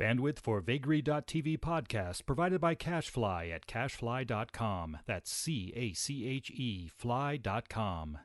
Bandwidth for Vagary.tv podcast provided by CacheFly at cachefly.com. That's C-A-C-H-E fly.com.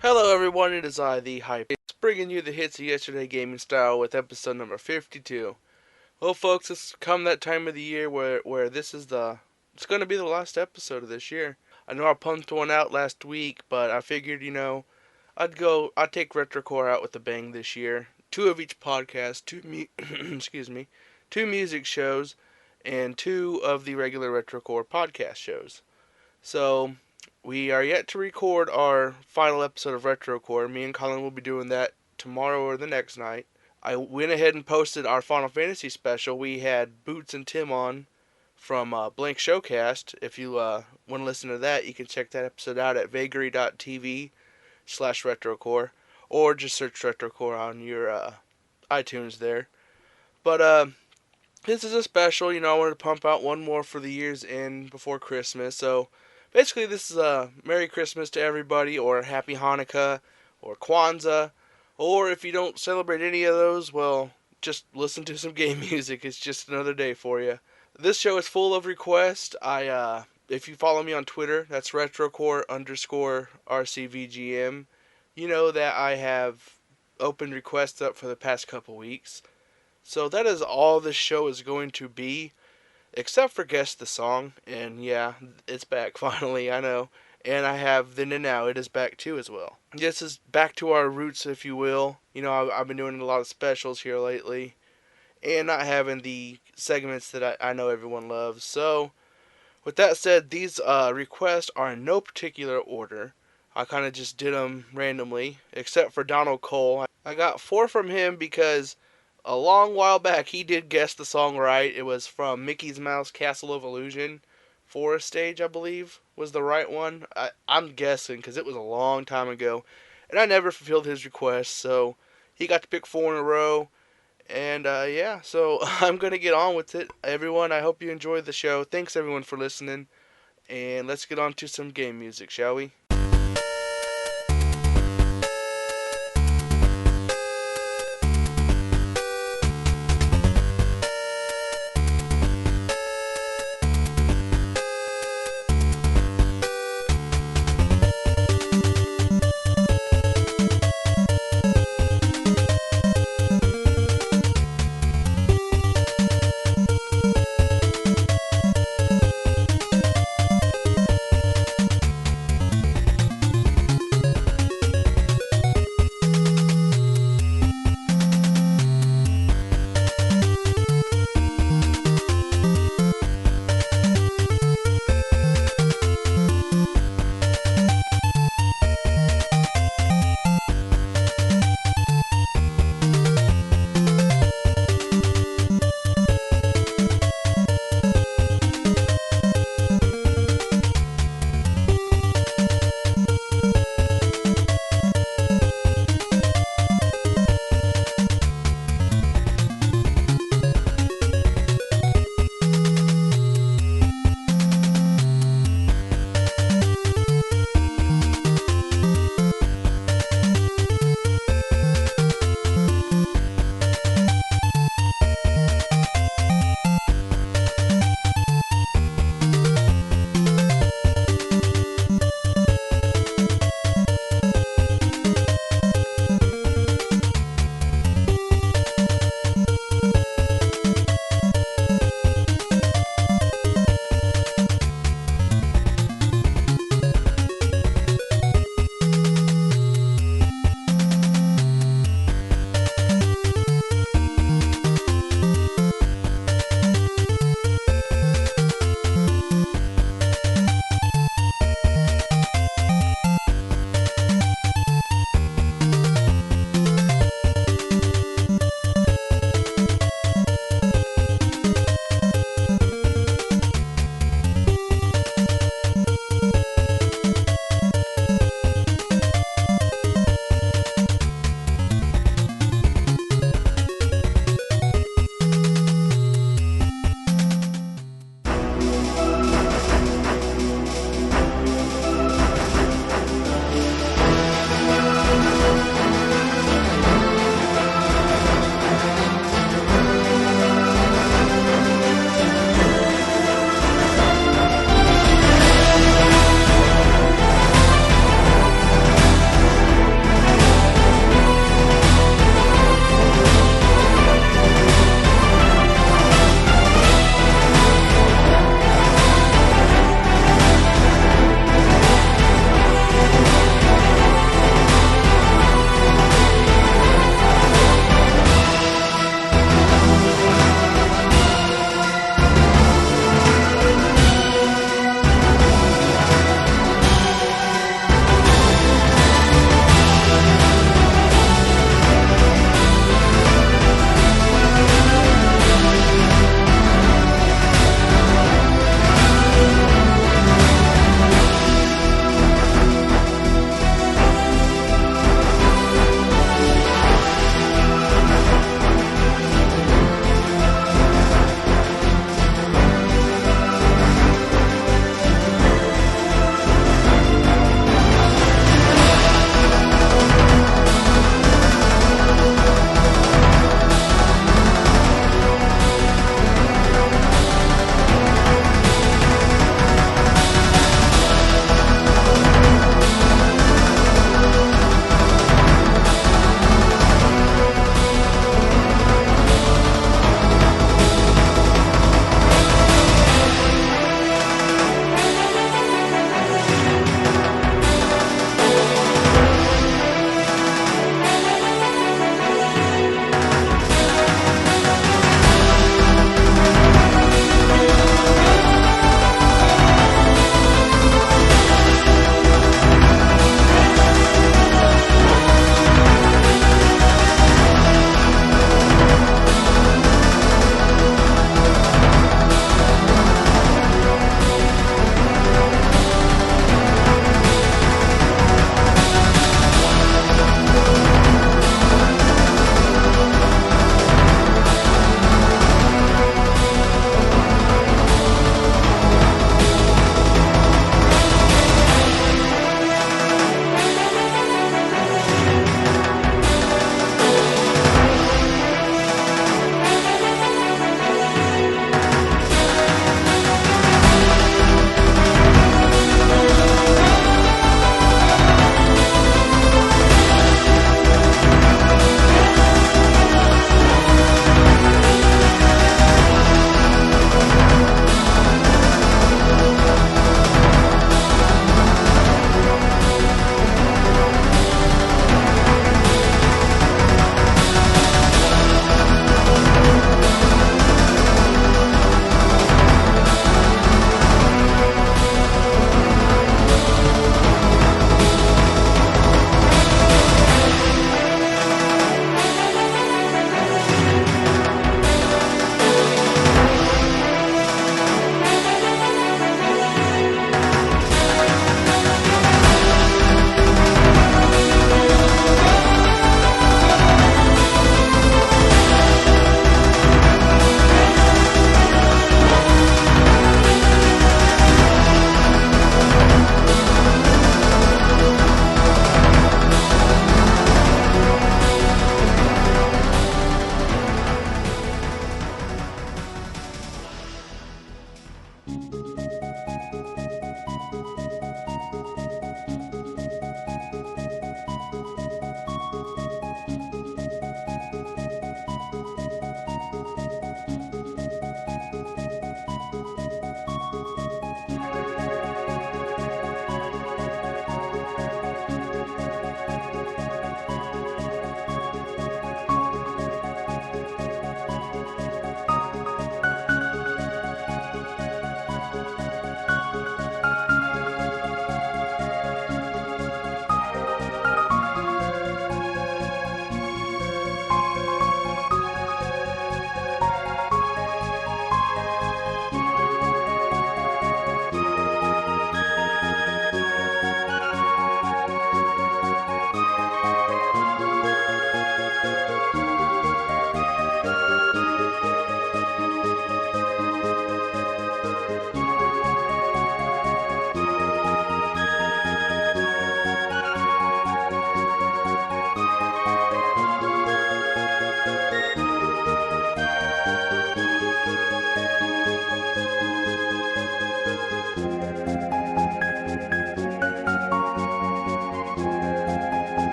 Hello everyone, it is I, the Hype, bringing you the hits of yesterday gaming style with episode number 52. Well folks, it's come that time of the year where it's going to be the last episode of this year. I know I pumped one out last week, but I figured, I'd take Retrocore out with a bang this year. 2 of each podcast, two music shows, and 2 of the regular Retrocore podcast shows. So, we are yet to record our final episode of Retrocore. Me and Colin will be doing that tomorrow or the next night. I went ahead and posted our Final Fantasy special. We had Boots and Tim on from Blank Showcast. If you want to listen to that, you can check that episode out at vagary.tv/Retrocore, or just search Retrocore on your iTunes there. But this is a special. I wanted to pump out one more for the year's end before Christmas. So basically, this is a Merry Christmas to everybody, or Happy Hanukkah, or Kwanzaa, or if you don't celebrate any of those, well, just listen to some game music. It's just another day for you. This show is full of requests. If you follow me on Twitter, that's retrocore_RCVGM, you know that I have opened requests up for the past couple weeks. So that is all this show is going to be. Except for Guess the Song, and yeah, it's back finally, I know. And I have Then and Now, it is back too as well. This is back to our roots, if you will. I've been doing a lot of specials here lately, and not having the segments that I know everyone loves. So, with that said, these requests are in no particular order. I kind of just did them randomly, except for Donald Cole. I got 4 from him because a long while back, he did guess the song right. It was from Mickey's Mouse Castle of Illusion. Forest Stage, I believe, was the right one. I'm guessing, because it was a long time ago. And I never fulfilled his request, so he got to pick 4 in a row. And, yeah, so I'm going to get on with it. Everyone, I hope you enjoyed the show. Thanks, everyone, for listening. And let's get on to some game music, shall we?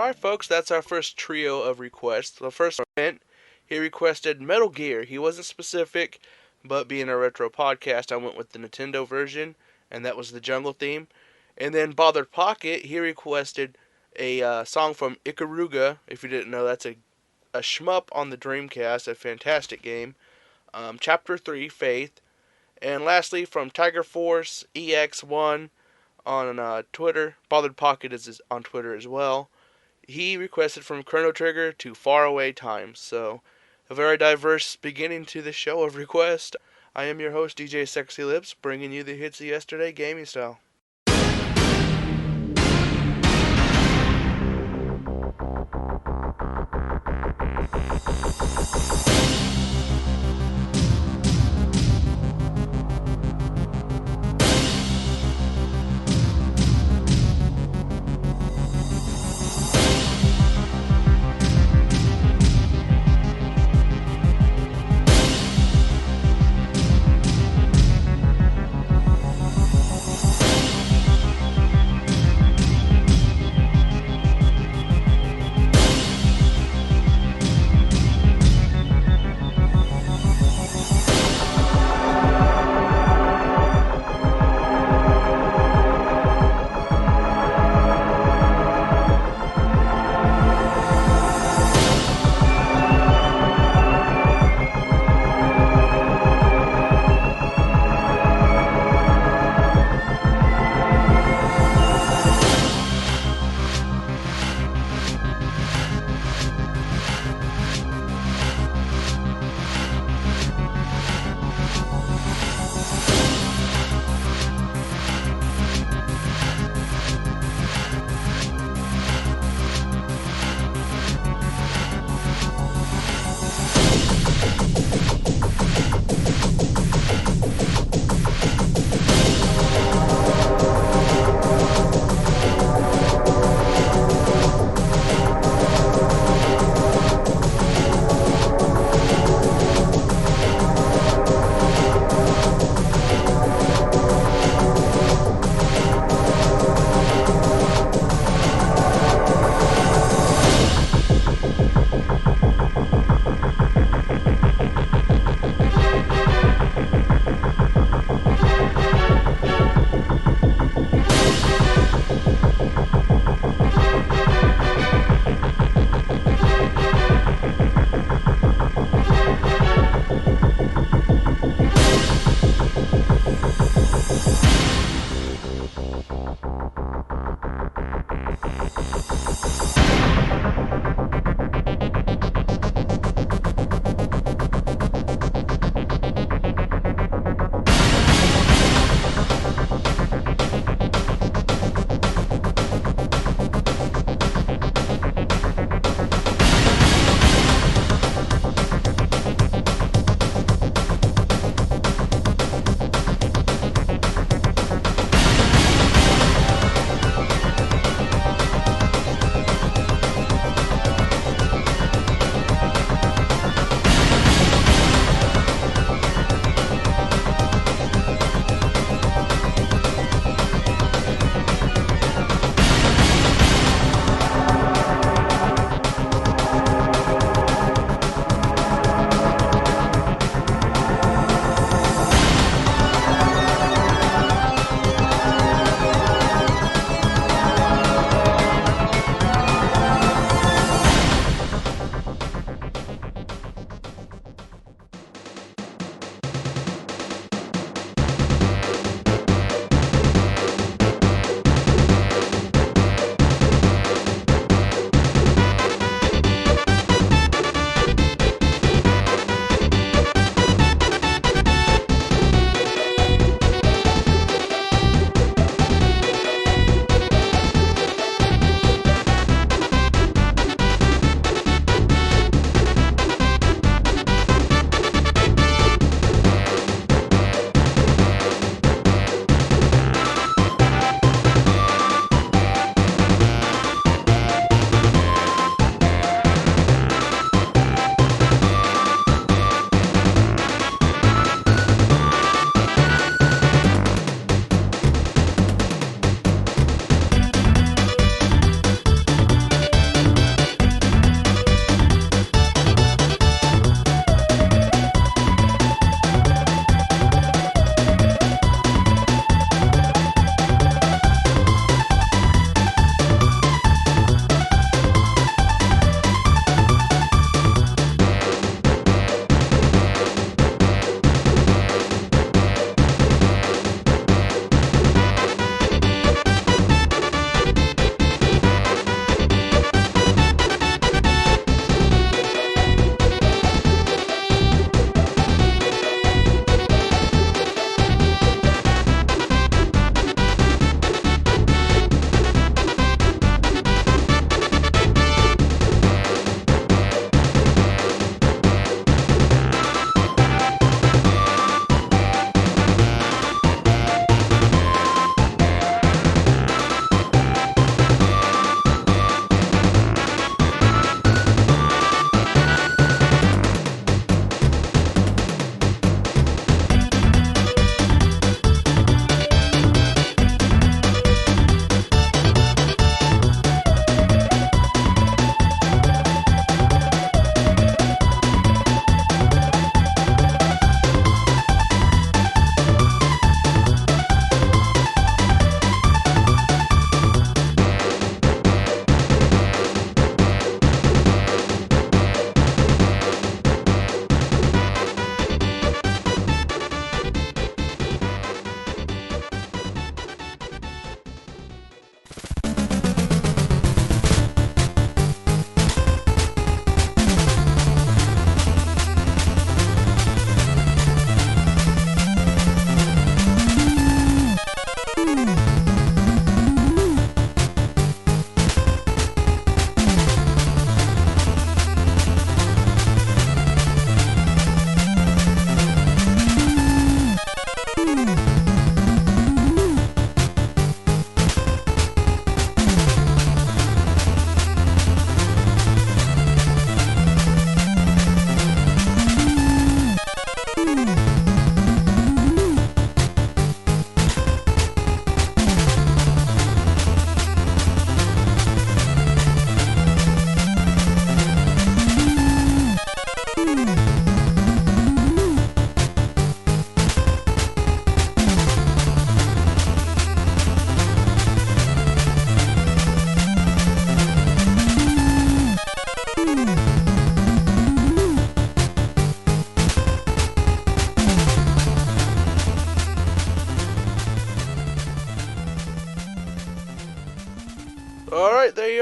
Alright, folks, that's our first trio of requests. The first one, he requested Metal Gear. He wasn't specific, but being a retro podcast, I went with the Nintendo version, and that was the jungle theme. And then Bothered Pocket, he requested a song from Ikaruga. If you didn't know, that's a shmup on the Dreamcast, a fantastic game. Chapter 3, Faith. And lastly, from Tiger Force EX1 on Twitter, Bothered Pocket is on Twitter as well. He requested from Chrono Trigger to Faraway Times. So, a very diverse beginning to the show of requests. I am your host, DJ Sexy Lips, bringing you the hits of yesterday gaming style.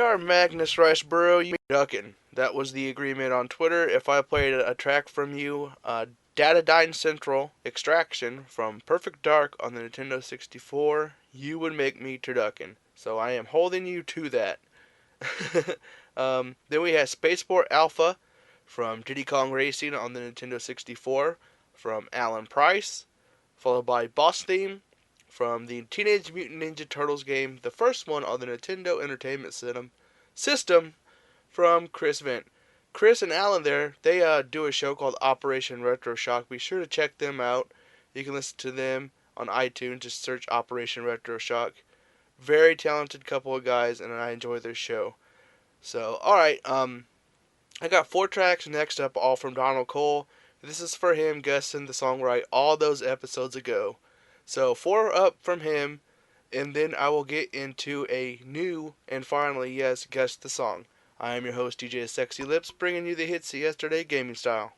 are, Magnus Riceboro. You ducking. That was the agreement on Twitter. If I played a track from you, Datadyne Central Extraction from Perfect Dark on the Nintendo 64, you would make me turducken. So I am holding you to that. Then we had Spaceport Alpha from Diddy Kong Racing on the Nintendo 64 from Alan Price, followed by Boss Theme from the Teenage Mutant Ninja Turtles game, the first one on the Nintendo Entertainment System from Chris Vent. Chris and Alan there, they do a show called Operation Retro Shock. Be sure to check them out. You can listen to them on iTunes. Just search Operation Retro Shock. Very talented couple of guys, and I enjoy their show. So, alright, I got 4 tracks next up, all from Donald Cole. This is for him guessing the song right all those episodes ago. So 4 up from him, and then I will get into a new and finally, yes, guess the song. I am your host, DJ Sexy Lips, bringing you the hits of yesterday gaming style.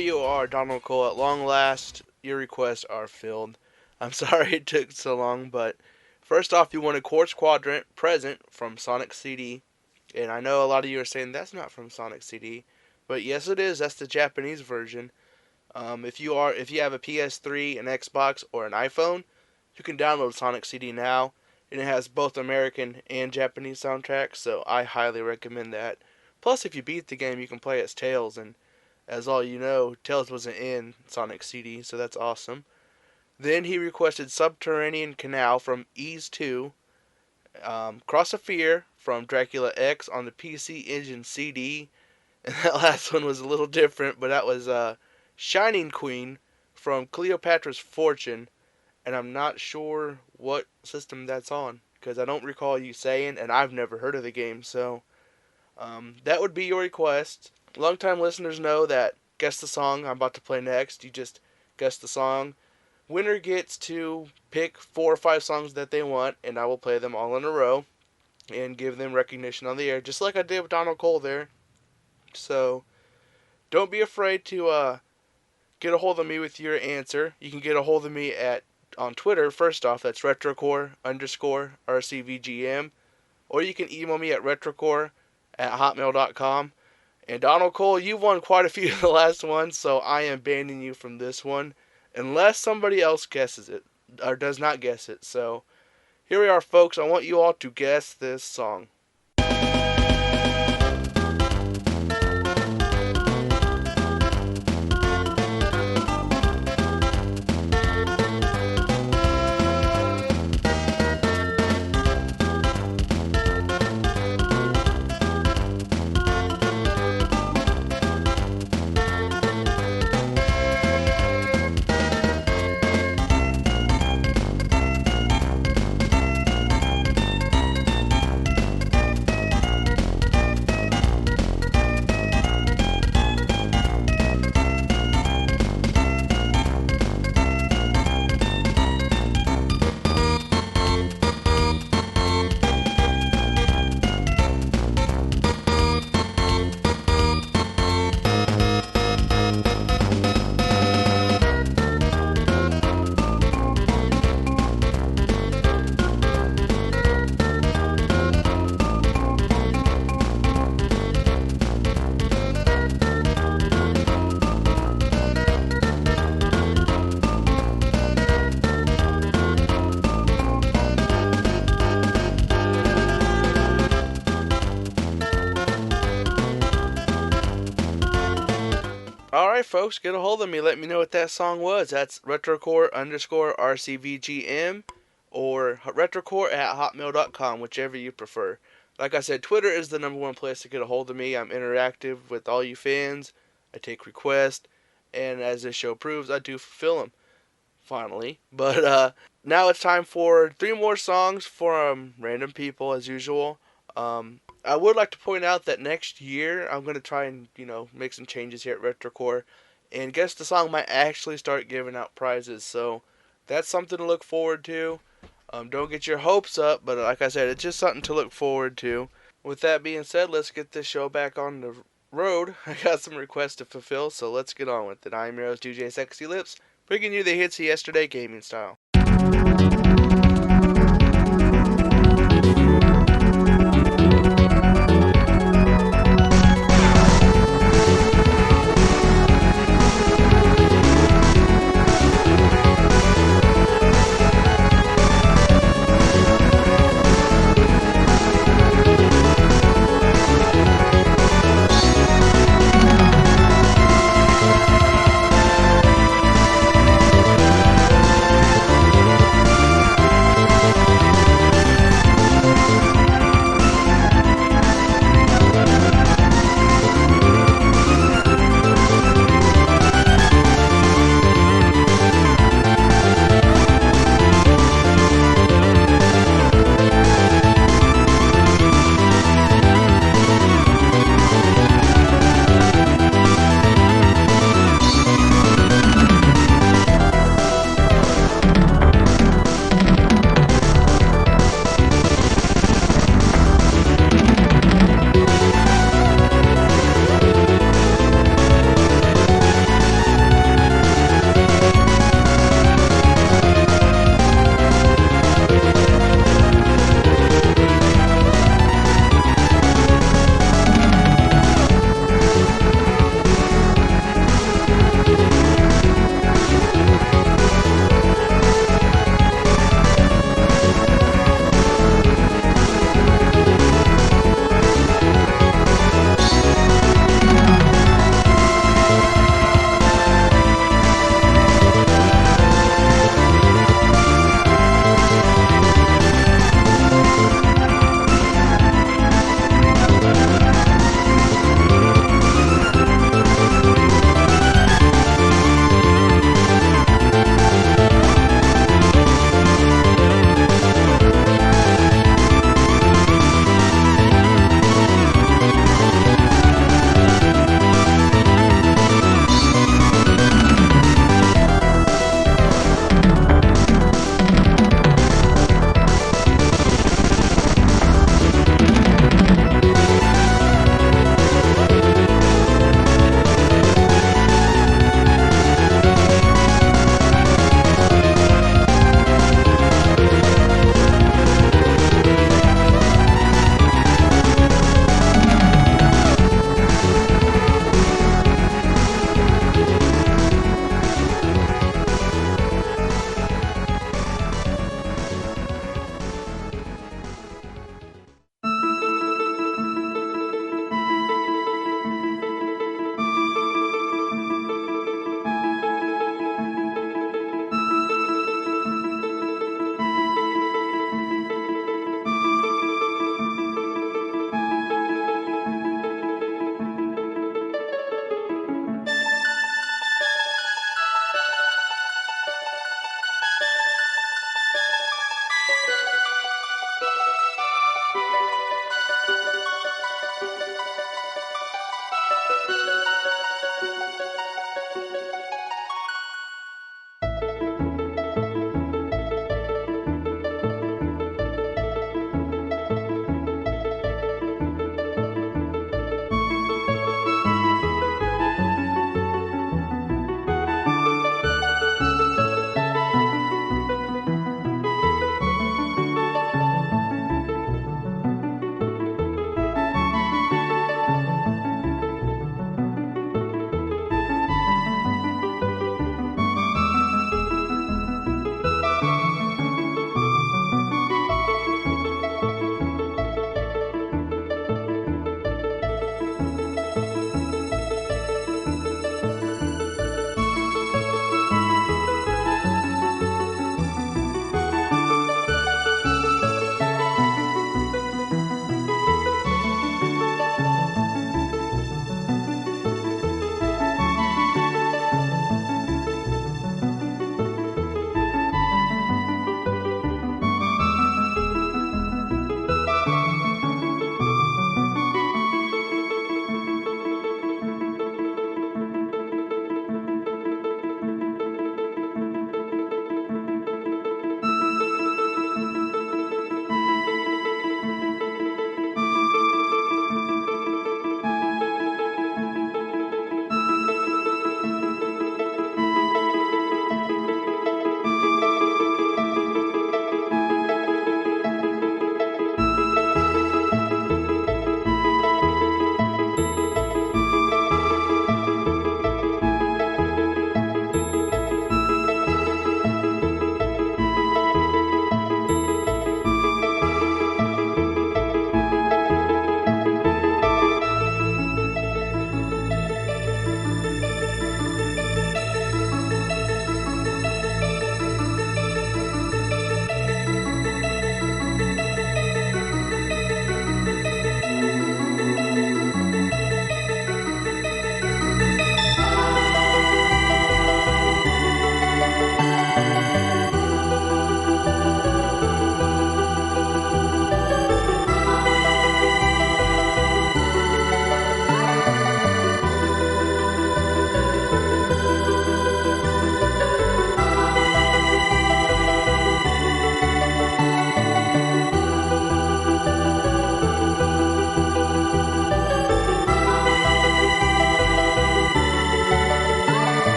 you are, Donald Cole. At long last, your requests are filled. I'm sorry it took so long, but first off, you wanted Quartz Quadrant Present from Sonic CD. And I know a lot of you are saying that's not from Sonic CD, but yes, it is. That's the Japanese version. If you have a PS3, an Xbox, or an iPhone, you can download Sonic CD now, and it has both American and Japanese soundtracks. So I highly recommend that. Plus, if you beat the game, you can play as Tails, and as all you know, Tails wasn't in Sonic CD, so that's awesome. Then he requested Subterranean Canal from Ease 2, Cross of Fear from Dracula X on the PC Engine CD, and that last one was a little different, but that was Shining Queen from Cleopatra's Fortune, and I'm not sure what system that's on, because I don't recall you saying, and I've never heard of the game, so that would be your request. Longtime listeners know that guess the song I'm about to play next. You just guess the song. Winner gets to pick 4 or 5 songs that they want, and I will play them all in a row and give them recognition on the air, just like I did with Donald Cole there. So don't be afraid to get a hold of me with your answer. You can get a hold of me on Twitter. First off, that's Retrocore _ RCVGM, or you can email me at retrocore@hotmail.com. And Donald Cole, you won quite a few of the last ones, so I am banning you from this one unless somebody else guesses it or does not guess it. So here we are, folks. I want you all to guess this song. Alright, folks, get a hold of me. Let me know what that song was. That's Retrocore _ RCVGM or retrocore@hotmail.com, whichever you prefer. Like I said, Twitter is the #1 place to get a hold of me. I'm interactive with all you fans. I take requests, and as this show proves, I do fulfill them. Finally. But now it's time for 3 more songs from random people, as usual. I would like to point out that next year I'm going to try and, make some changes here at Retrocore. And Guess the Song might actually start giving out prizes. So that's something to look forward to. Don't get your hopes up, but like I said, it's just something to look forward to. With that being said, let's get this show back on the road. I got some requests to fulfill, so let's get on with it. I'm your host, DJ Sexy Lips, bringing you the hits of yesterday gaming style.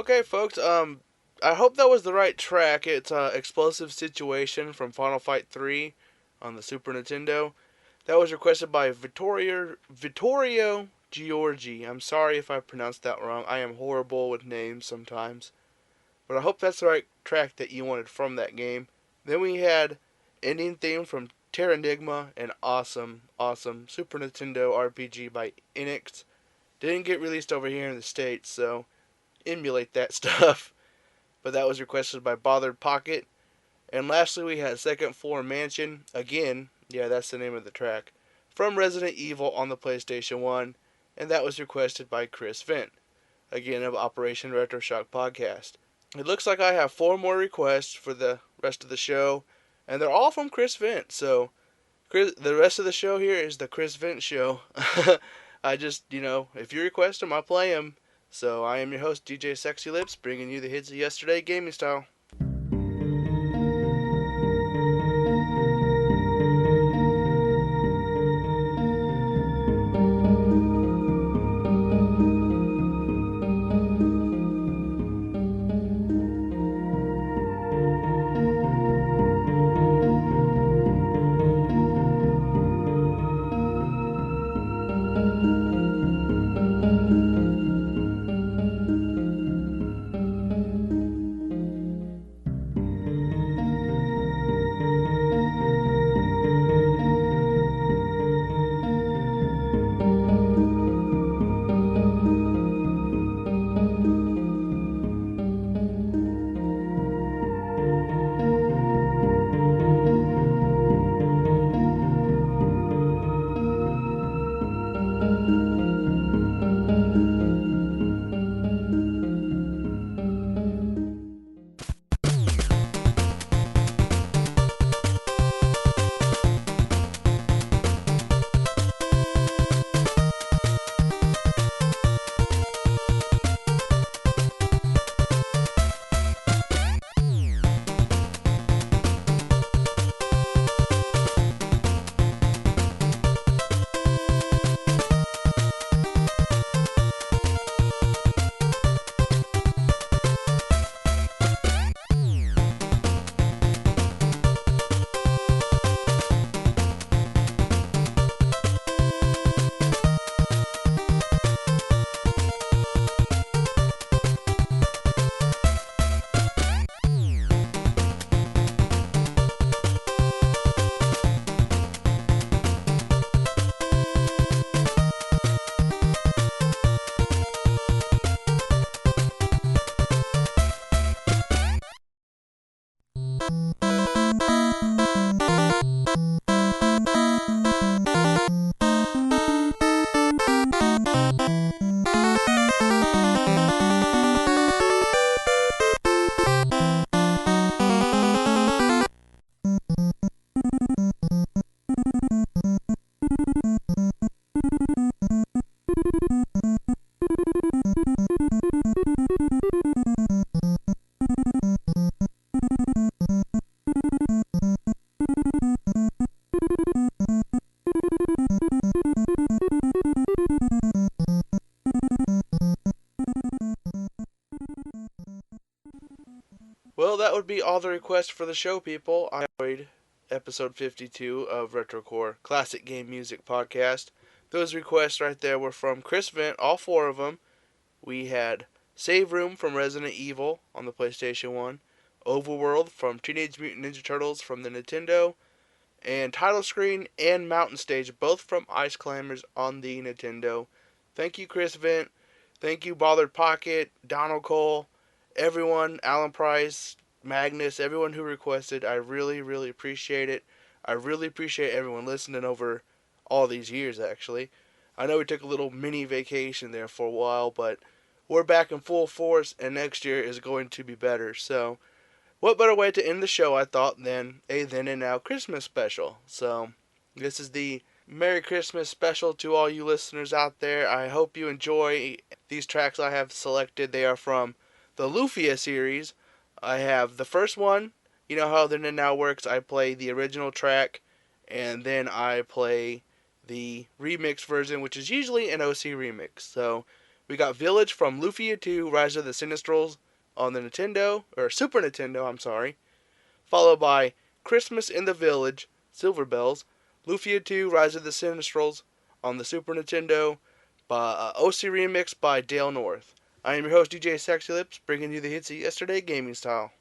Okay, folks. I hope that was the right track. It's "Explosive Situation" from Final Fight 3 on the Super Nintendo. That was requested by Vittorio Giorgi. I'm sorry if I pronounced that wrong. I am horrible with names sometimes. But I hope that's the right track that you wanted from that game. Then we had ending theme from Terranigma, an awesome, awesome Super Nintendo RPG by Enix. Didn't get released over here in the States, so emulate that stuff. But that was requested by Bothered Pocket. And lastly, we had Second Floor Mansion. Again, yeah, that's the name of the track. From Resident Evil on the PlayStation 1. And that was requested by Chris Vent. Again, of Operation Retro Shock Podcast. It looks like I have 4 more requests for the rest of the show. And they're all from Chris Vent. So, the rest of the show here is the Chris Vent Show. I just, if you request them, I'll play them. So, I am your host, DJ Sexy Lips, bringing you the hits of yesterday gaming style. Well, that would be all the requests for the show, people. I enjoyed episode 52 of Retrocore Classic Game Music Podcast. Those requests right there were from Chris Vent, all 4 of them. We had Save Room from Resident Evil on the PlayStation 1, Overworld from Teenage Mutant Ninja Turtles from the Nintendo, and Title Screen and Mountain Stage, both from Ice Climbers on the Nintendo. Thank you, Chris Vent. Thank you, Bothered Pocket, Donald Cole, everyone, Alan Price, Magnus, everyone who requested. I really, really appreciate it. I really appreciate everyone listening over all these years, actually. I know we took a little mini vacation there for a while, but we're back in full force, and next year is going to be better. So, what better way to end the show, I thought, than a Then and Now Christmas special. So, this is the Merry Christmas special to all you listeners out there. I hope you enjoy these tracks I have selected. They are from the Lufia series. I have the first one. You know how Then and Now works. I play the original track, and then I play the remix version, which is usually an OC remix. So, We got Village from Lufia 2 Rise of the Sinistrals on the Super Nintendo, I'm sorry. Followed by Christmas in the Village, Silver Bells, Lufia 2 Rise of the Sinistrals on the Super Nintendo, by OC Remix by Dale North. I am your host, DJ Sexy Lips, bringing you the hits of yesterday gaming style.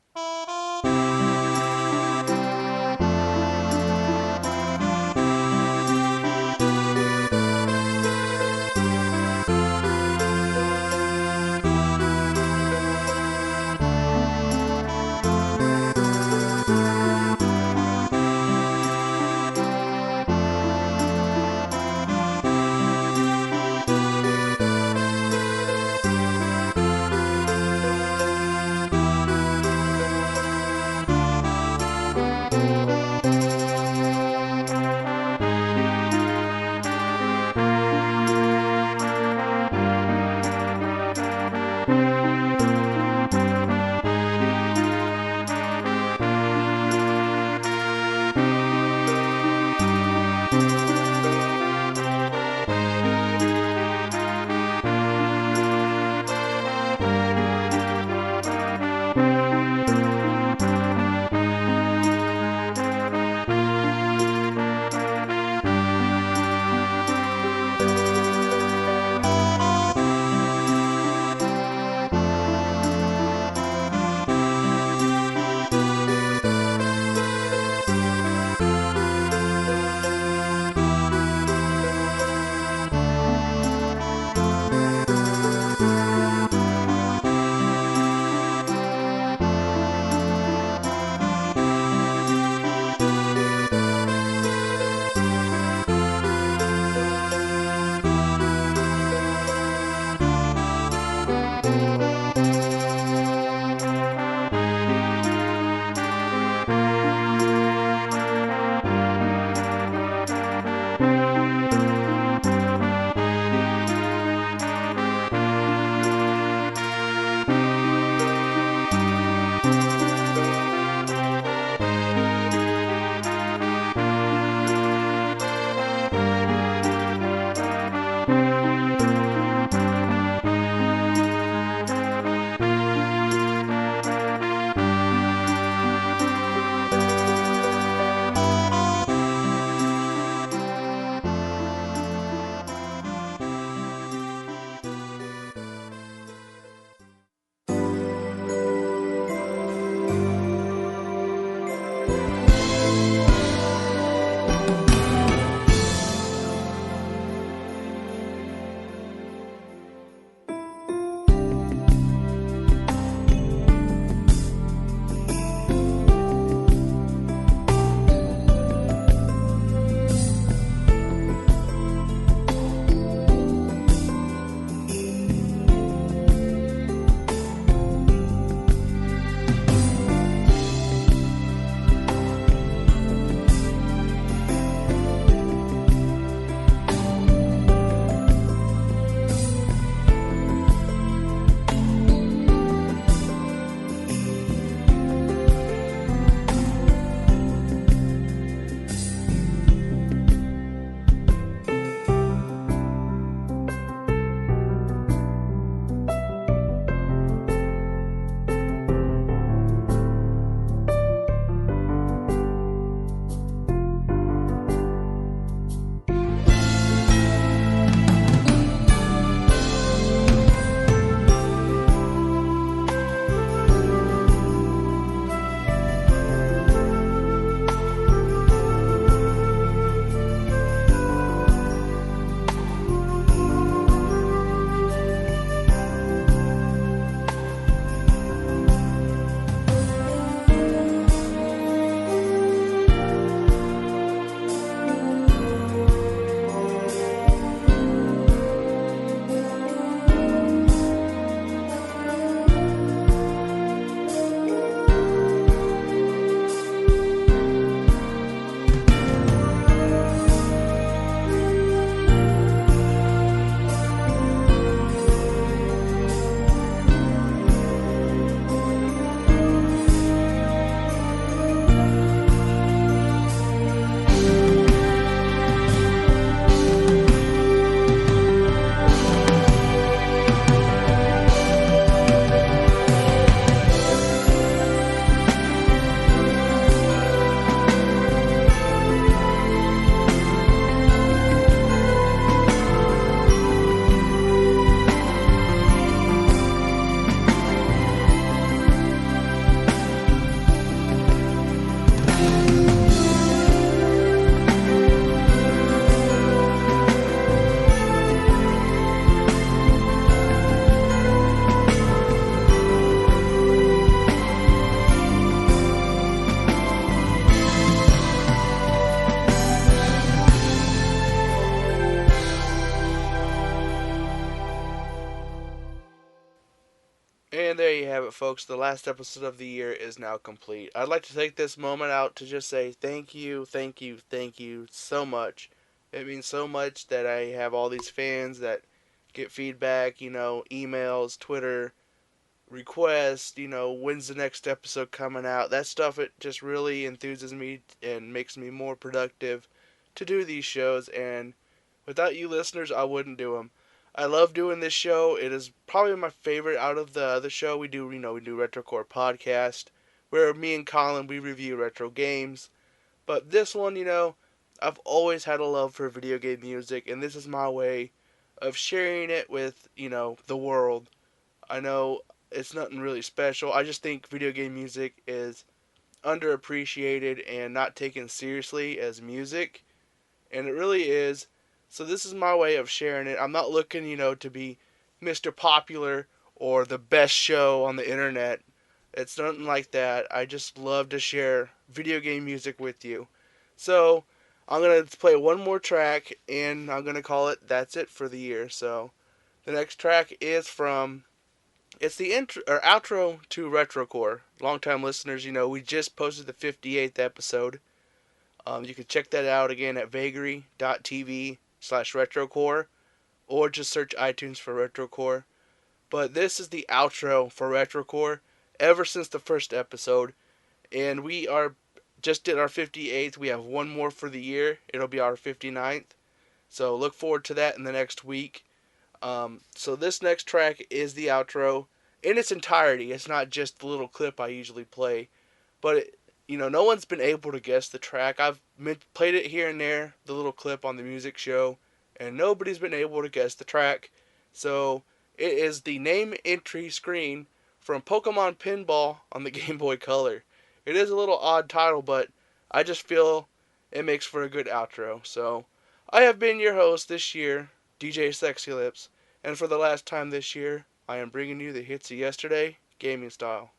And there you have it, folks. The last episode of the year is now complete. I'd like to take this moment out to just say thank you, thank you, thank you so much. It means so much that I have all these fans that get feedback, emails, Twitter, requests, when's the next episode coming out. That stuff, it just really enthuses me and makes me more productive to do these shows. And without you listeners, I wouldn't do them. I love doing this show. It is probably my favorite out of the other show we do. We do Retrocore podcast, where me and Colin we review retro games. But this one, I've always had a love for video game music, and this is my way of sharing it with the world. I know it's nothing really special. I just think video game music is underappreciated and not taken seriously as music, and it really is. So this is my way of sharing it. I'm not looking, to be Mr. Popular or the best show on the internet. It's nothing like that. I just love to share video game music with you. So I'm going to play one more track, and I'm going to call it That's It for the Year. So the next track is from, it's the intro or outro to Retrocore. Longtime listeners, we just posted the 58th episode. You can check that out again at vagary.tv/retrocore, or just search iTunes for Retrocore. But this is the outro for Retrocore ever since the first episode, and we are just did our 58th. We have one more for the year. It'll be our 59th. So look forward to that in the next week. So this next track is the outro in its entirety. It's not just the little clip I usually play, but no one's been able to guess the track. I've played it here and there, the little clip on the music show, and nobody's been able to guess the track. So it is the name entry screen from Pokemon Pinball on the Game Boy Color. It is a little odd title, but I just feel it makes for a good outro. So I have been your host this year, DJ Sexy Lips, and for the last time this year, I am bringing you the hits of yesterday, gaming style.